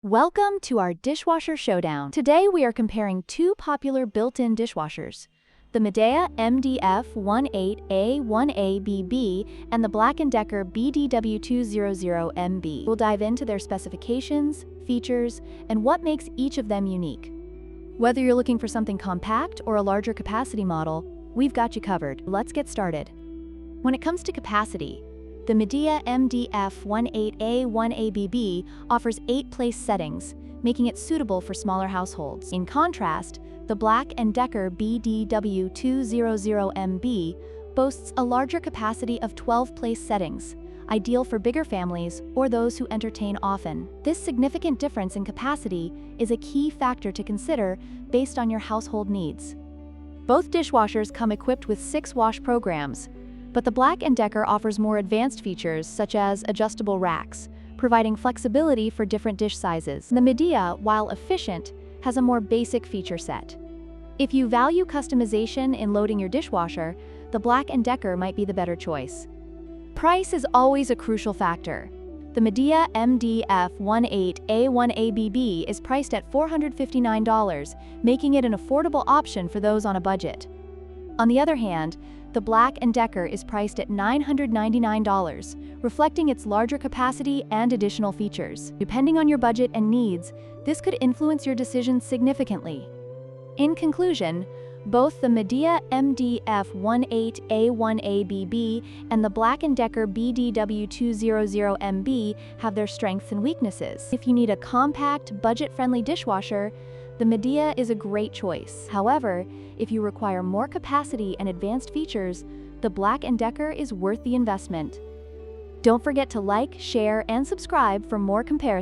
Welcome to our dishwasher showdown. Today we are comparing two popular built-in dishwashers, the Midea MDF18A1ABB and the BLACK+DECKER BDW200MB. We'll dive into their specifications, features, and what makes each of them unique. Whether you're looking for something compact or a larger capacity model, we've got you covered. Let's get started. When it comes to capacity, the Midea MDF18A1ABB offers 8 place settings, making it suitable for smaller households. In contrast, the BLACK+DECKER BDW200MB boasts a larger capacity of 12 place settings, ideal for bigger families or those who entertain often. This significant difference in capacity is a key factor to consider based on your household needs. Both dishwashers come equipped with 6 wash programs, but the BLACK+DECKER offers more advanced features such as adjustable racks, providing flexibility for different dish sizes. The Midea, while efficient, has a more basic feature set. If you value customization in loading your dishwasher, the BLACK+DECKER might be the better choice. Price is always a crucial factor. The Midea MDF18A1ABB is priced at $459, making it an affordable option for those on a budget. On the other hand, the BLACK+DECKER is priced at $999, reflecting its larger capacity and additional features. Depending on your budget and needs, this could influence your decision significantly. In conclusion, both the Midea MDF18A1ABB and the BLACK+DECKER BDW200MB have their strengths and weaknesses. If you need a compact, budget-friendly dishwasher, the Midea is a great choice. However, if you require more capacity and advanced features, the BLACK+DECKER is worth the investment. Don't forget to like, share, and subscribe for more comparisons.